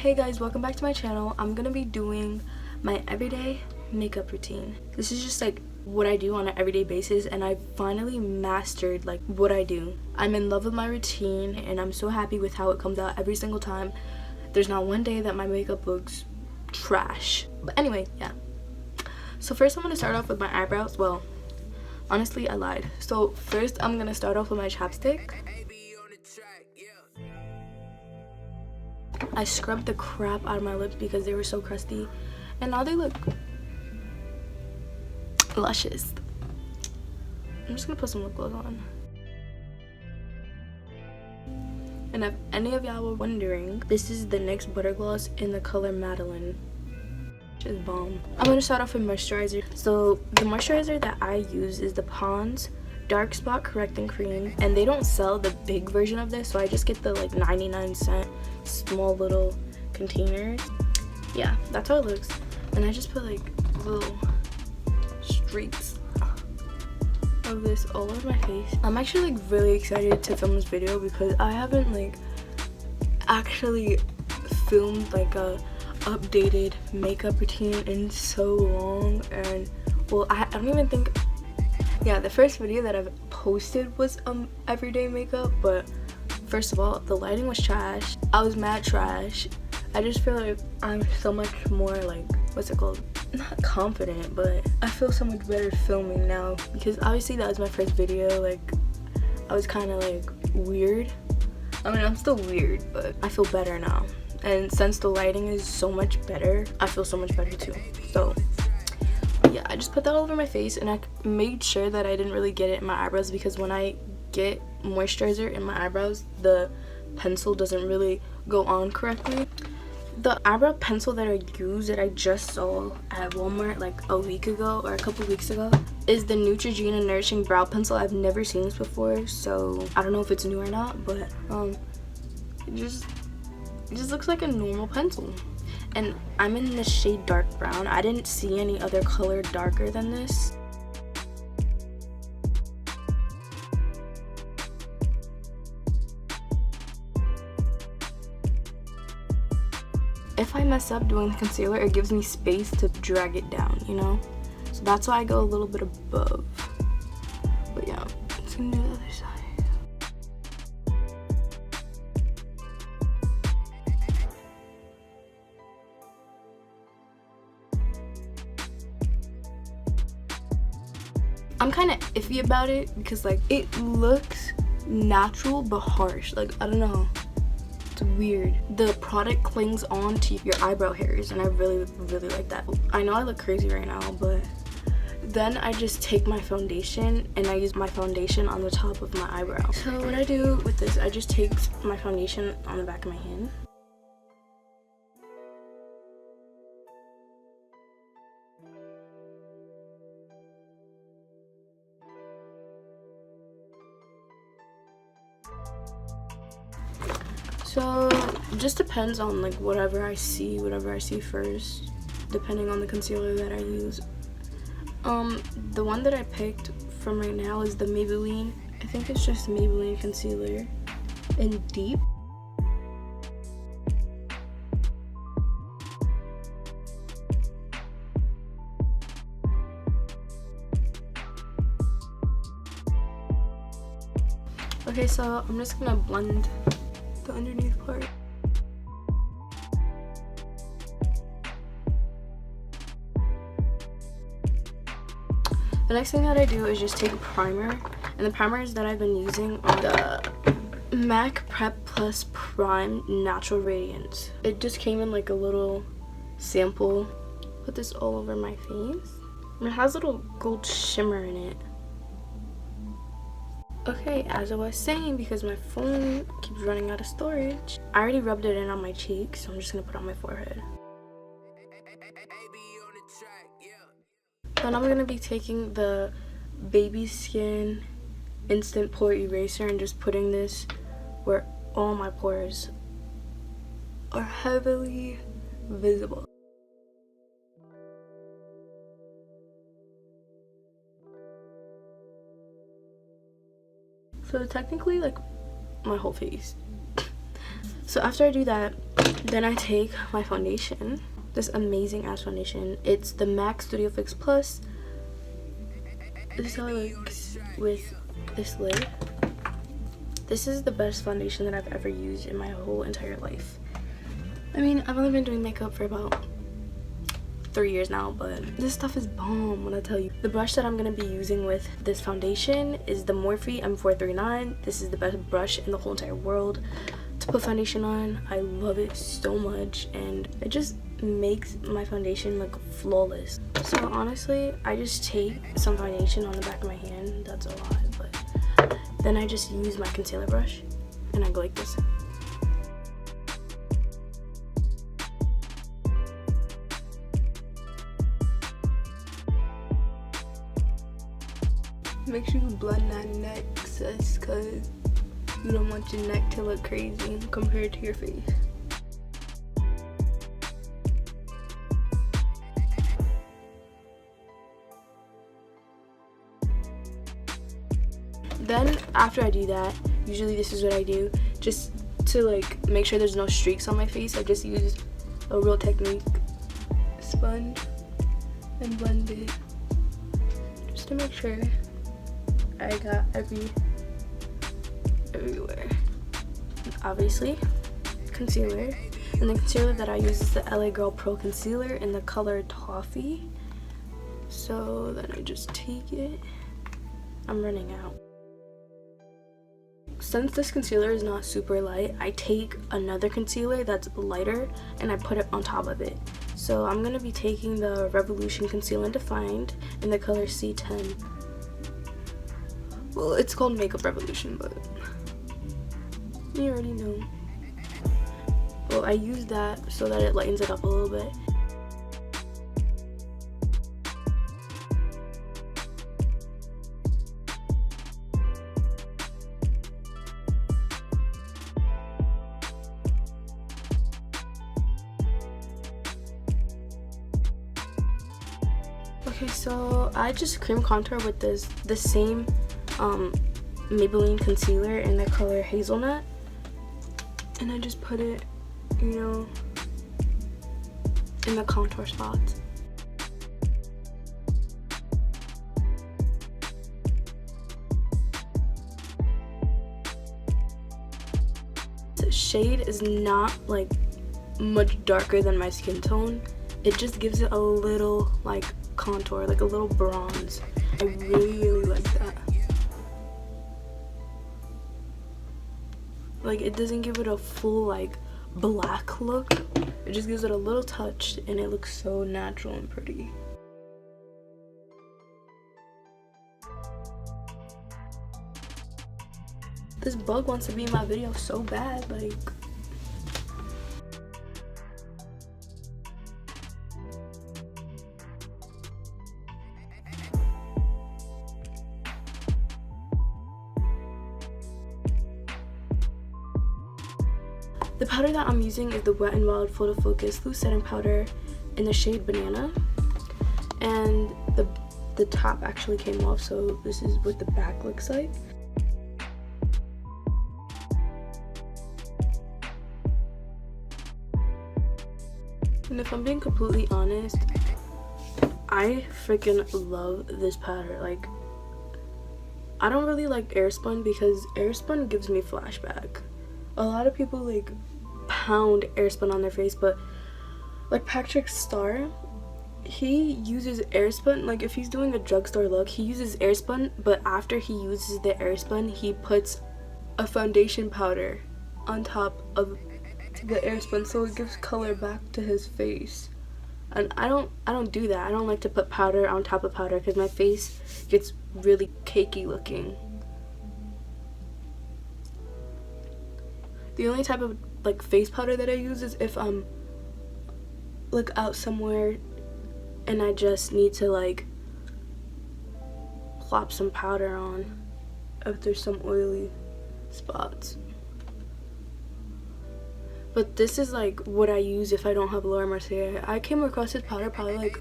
Hey guys, welcome back to my channel. I'm gonna be doing my everyday makeup routine. This is just like what I do on an everyday basis, and I finally mastered like what I do. I'm in love with my routine and I'm so happy with how it comes out every single time. There's not one day that my makeup looks trash. But anyway, yeah. So first I'm gonna start off with my eyebrows. Well, honestly, I lied. So first I'm gonna start off with my chapstick. I scrubbed the crap out of my lips because they were so crusty, and now they look luscious. I'm just gonna put some lip gloss on. And if any of y'all were wondering, this is the NYX butter gloss in the color Madeline, which is bomb. I'm gonna start off with moisturizer. So the moisturizer that I use is the Pond's Dark Spot Correcting Cream, and they don't sell the big version of this, so I just get the like 99-cent small little containers. Yeah, that's how it looks. And I just put like little streaks of this all over my face. I'm actually like really excited to film this video because I haven't like actually filmed like a updated makeup routine in so long. And well, I don't even think, yeah, the first video that I've posted was everyday makeup, but first of all, the lighting was trash. I was mad trash. I just feel like I'm so much more like, what's it called? Not confident, but I feel so much better filming now because obviously that was my first video. Like, I was kind of like weird. I mean, I'm still weird, but I feel better now. And since the lighting is so much better, I feel so much better too. So yeah, I just put that all over my face, and I made sure that I didn't really get it in my eyebrows because when I get moisturizer in my eyebrows, the pencil doesn't really go on correctly. The eyebrow pencil that I use, that I just saw at Walmart like a week ago or a couple weeks ago, is the Neutrogena Nourishing Brow Pencil. I've never seen this before, so I don't know if it's new or not, but it just looks like a normal pencil. And I'm in the shade dark brown. I didn't see any other color darker than this. If I mess up doing the concealer, it gives me space to drag it down, you know? So that's why I go a little bit above. But yeah, let's gonna do the other side. I'm kind of iffy about it because like it looks natural but harsh. Like, I don't know. It's weird. The product clings on to your eyebrow hairs, and I really like that. I know I look crazy right now, but then I just take my foundation and I use my foundation on the top of my eyebrow. So what I do with this, I just take my foundation on the back of my hand. So it just depends on like whatever I see first, depending on the concealer that I use. The one that I picked from right now is the Maybelline. I think it's just Maybelline concealer in Deep. Okay, so I'm just gonna blend the underneath part. The next thing that I do is just take a primer, and the primers that I've been using are the MAC Prep Plus Prime Natural Radiance. It just came in like a little sample. Put this all over my face. And it has a little gold shimmer in it. Okay, as I was saying, because my phone keeps running out of storage, I already rubbed it in on my cheeks, so I'm just gonna put it on my forehead. Then I'm gonna be taking the Baby Skin Instant Pore Eraser and just putting this where all my pores are heavily visible. So technically like my whole face. So after I do that, then I take my foundation, this amazing ass foundation. It's the MAC Studio Fix Plus. This is how it looks with this lid. This is the best foundation that I've ever used in my whole entire life. I mean, I've only been doing makeup for about 3 years now, but this stuff is bomb when I tell you. The brush that I'm going to be using with this foundation is the Morphe M439. This is the best brush in the whole entire world to put foundation on. I love it so much, and it just makes my foundation look flawless. So honestly, I just take some foundation on the back of my hand. That's a lot, but then I just use my concealer brush and I go like this. Make sure you blend that neck, sis, because you don't want your neck to look crazy compared to your face. Then after I do that, usually this is what I do, just to like make sure there's no streaks on my face. I just use a Real Technique sponge and blend it just to make sure I got everywhere. Obviously, concealer, and the concealer that I use is the LA Girl Pro Concealer in the color Toffee. So then I just take it. I'm running out. Since this concealer is not super light, I take another concealer that's lighter and I put it on top of it. So I'm going to be taking the Revolution Conceal and Defined in the color C10. Well, it's called Makeup Revolution, but you already know. Well, I use that so that it lightens it up a little bit. Okay, so I just cream contour with the same Maybelline concealer in the color Hazelnut, and I just put it, you know, in the contour spots. The shade is not like much darker than my skin tone. It just gives it a little like contour, like a little bronze. I really like that. Like, it doesn't give it a full like black look, it just gives it a little touch and it looks so natural and pretty. This bug wants to be in my video so bad, like. The powder that I'm using is the Wet n Wild Photo Focus Loose Setting Powder in the shade Banana. And the top actually came off, so this is what the back looks like. And if I'm being completely honest, I freaking love this powder. Like, I don't really like Airspun because Airspun gives me flashback. A lot of people like pound Airspun on their face, but like Patrick Star, he uses Airspun. Like, if he's doing a drugstore look, he uses Airspun, but after he uses the Airspun, he puts a foundation powder on top of the Airspun, so it gives color back to his face. And I don't do that. I don't like to put powder on top of powder because my face gets really cakey looking. The only type of like face powder that I use is if I'm like out somewhere and I just need to like plop some powder on if there's some oily spots. But this is like what I use if I don't have Laura Mercier. I came across this powder probably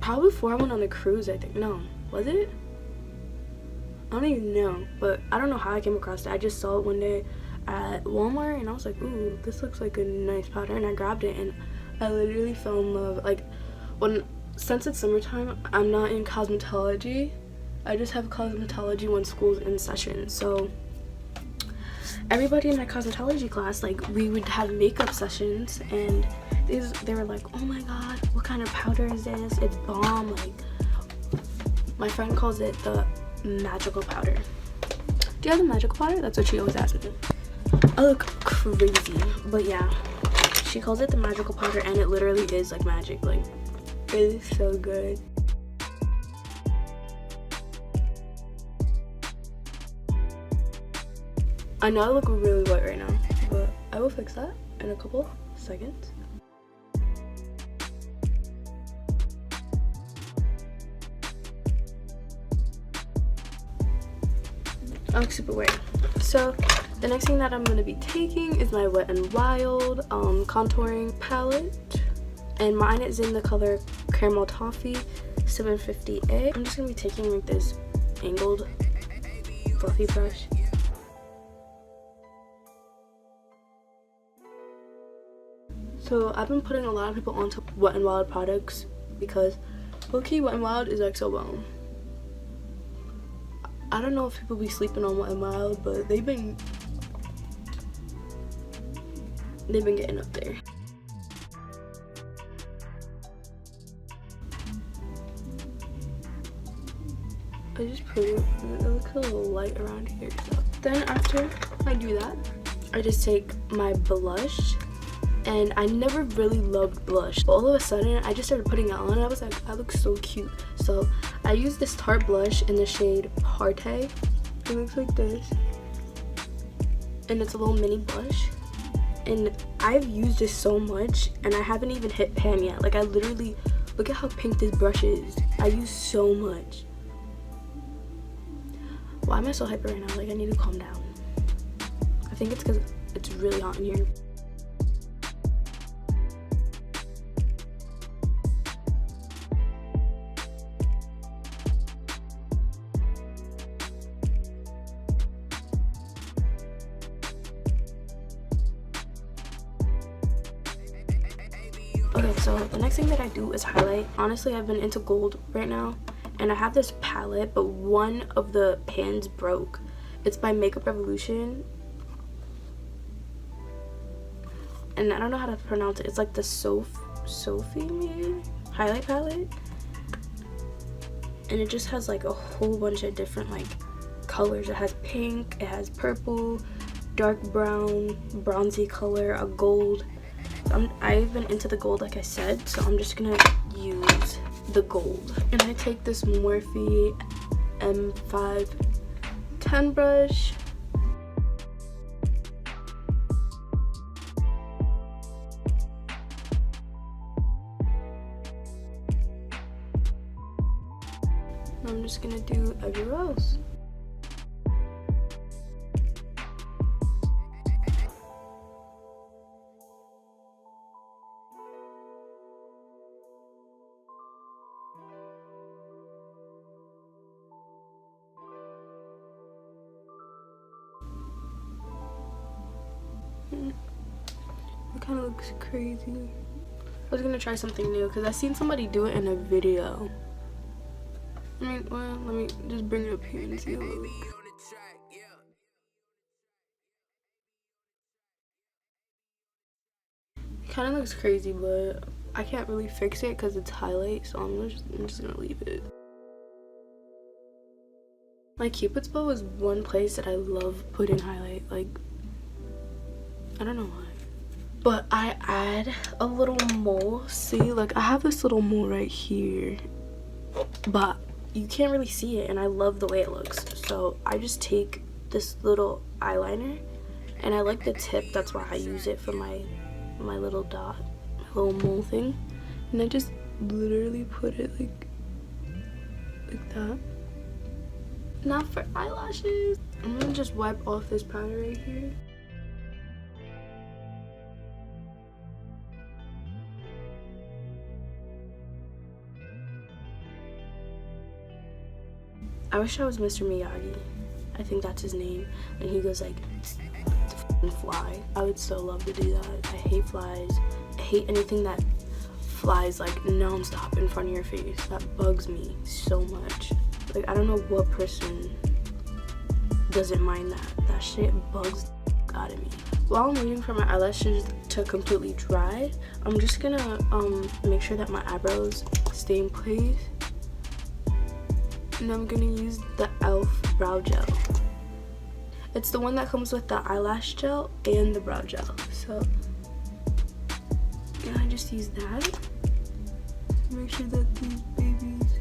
before I went on a cruise, I think. No, was it? I don't even know, but I don't know how I came across it. I just saw it one day at Walmart, and I was like, ooh, this looks like a nice powder, and I grabbed it, and I literally fell in love. Like, since it's summertime, I'm not in cosmetology. I just have cosmetology when school's in session. So everybody in my cosmetology class, like, we would have makeup sessions, and they were like, oh my god, what kind of powder is this? It's bomb. Like, my friend calls it the magical powder. Do you have the magical powder? That's what she always asks me. I look crazy, but yeah, she calls it the magical powder, and it literally is like magic. Like, it is so good. I know I look really white right now, but I will fix that in a couple seconds. I look super white. So the next thing that I'm going to be taking is my Wet n Wild contouring palette, and mine is in the color Caramel Toffee 750A. I'm just going to be taking like this angled fluffy brush. So I've been putting a lot of people onto Wet n Wild products because low-key Wet n Wild is like so bomb. I don't know if people be sleeping on Wet n Wild, but they've been getting up there. I just put it looks a little light around here. So then after I do that, I just take my blush, and I never really loved blush, but all of a sudden I just started putting it on, and I was like, I look so cute. So I use this Tarte blush in the shade Parte. It looks like this, and it's a little mini blush, and I've used this so much, and I haven't even hit pan yet. Like, I literally, look at how pink this brush is. I use so much. Why am I so hyper right now? Like, I need to calm down. I think it's because it's really hot in here. Okay, so the next thing that I do is highlight. Honestly, I've been into gold right now, and I have this palette, but one of the pans broke. It's by Makeup Revolution, and I don't know how to pronounce it. It's like the Sophie maybe highlight palette, and it just has like a whole bunch of different like colors. It has pink, it has purple, dark brown, bronzy color, a gold. I've been into the gold, like I said, so I'm just gonna use the gold. And I take this Morphe M510 brush. I'm just gonna do everywhere else. It kind of looks crazy. I was gonna try something new because I seen somebody do it in a video. I mean, well, let me just bring it up here and see how it looks. It kind of looks crazy, but I can't really fix it because it's highlight, so I'm just gonna leave it. My Cupid's bow is one place that I love putting highlight. Like, I don't know why. But I add a little mole. See, like I have this little mole right here, but you can't really see it, and I love the way it looks. So I just take this little eyeliner, and I like the tip. That's why I use it for my little dot, my little mole thing. And I just literally put it like that. Now for eyelashes, I'm gonna just wipe off this powder right here. I wish I was Mr. Miyagi. I think that's his name. And he goes like, fly. I would so love to do that. I hate flies. I hate anything that flies like non-stop in front of your face. That bugs me so much. Like, I don't know what person doesn't mind that. That shit bugs the out of me. While I'm waiting for my eyelashes to completely dry, I'm just gonna make sure that my eyebrows stay in place. And I'm gonna use the e.l.f. brow gel. It's the one that comes with the eyelash gel and the brow gel. So yeah, I just use that. Make sure that these babies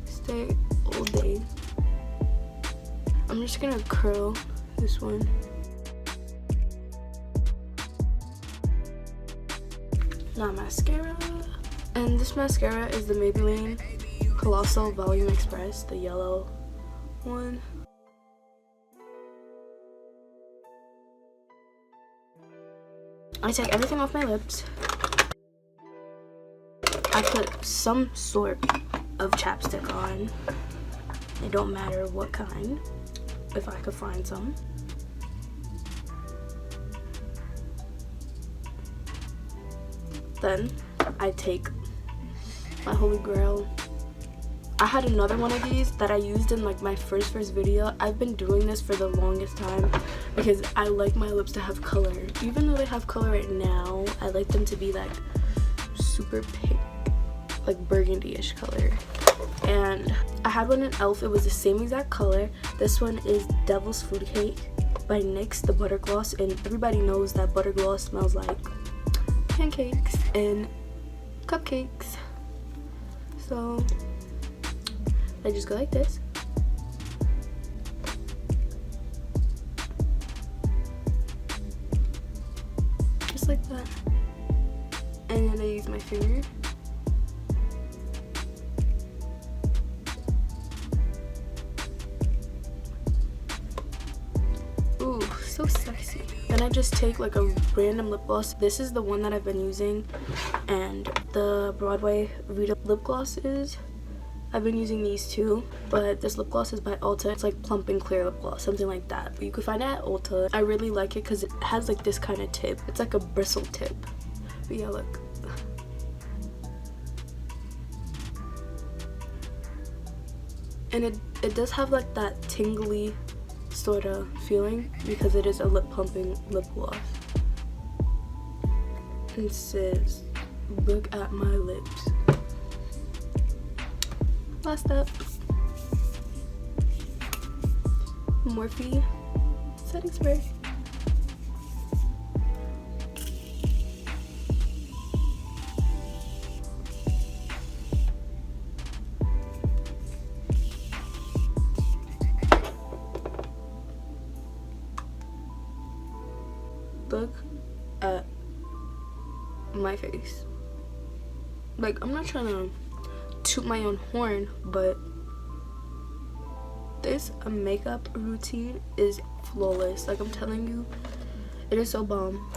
stay all day. I'm just gonna curl this one. Now mascara. And this mascara is the Maybelline Colossal Volume Express, the yellow one. I take everything off my lips. I put some sort of chapstick on. It don't matter what kind, if I could find some. Then I take my holy grail. I had another one of these that I used in like my first video. I've been doing this for the longest time because I like my lips to have color. Even though they have color right now, I like them to be like super pink, like burgundy-ish color. And I had one in e.l.f. It was the same exact color. This one is Devil's Food Cake by NYX, the butter gloss, and everybody knows that butter gloss smells like pancakes and cupcakes. So I just go like this. Just like that. And then I use my finger. Ooh, so sexy. Then I just take like a random lip gloss. This is the one that I've been using, and the Broadway Vita lip glosses. I've been using these too, but this lip gloss is by Ulta. It's like plump and clear lip gloss, something like that. But you can find it at Ulta. I really like it because it has like this kind of tip. It's like a bristle tip. But yeah, look. And it does have like that tingly sort of feeling because it is a lip pumping lip gloss. And it says, "Look at my lips." Last step, Morphe setting spray. Look at my face. Like, I'm not trying to toot my own horn, but this makeup routine is flawless. Like, I'm telling you, it is so bomb.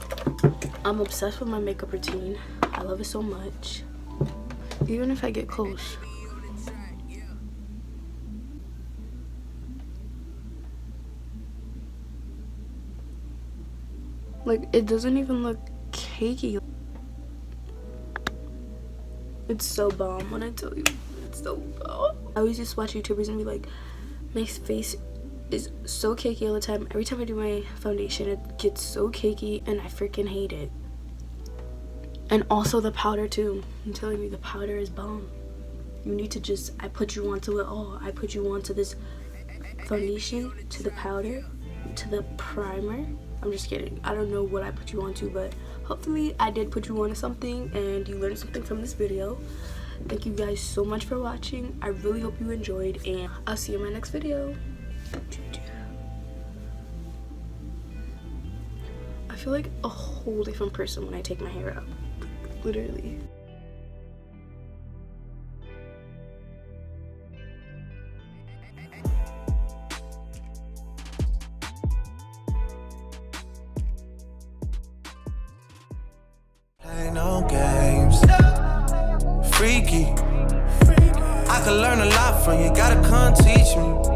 I'm obsessed with my makeup routine. I love it so much. Even if I get close. Like, it doesn't even look cakey. It's so bomb when I tell you. It's so bomb. I always just watch YouTubers and be like, my face is so cakey all the time. Every time I do my foundation, it gets so cakey and I freaking hate it. And also the powder too. I'm telling you, the powder is bomb. You need to just, I put you onto it all. I put you onto this foundation, to the powder, to the primer. I'm just kidding. I don't know what I put you onto, but hopefully I did put you onto something and you learned something from this video. Thank you guys so much for watching. I really hope you enjoyed, and I'll see you in my next video. I feel like a whole different person when I take my hair out. Literally. No games, freaky. I could learn a lot from you, gotta come teach me.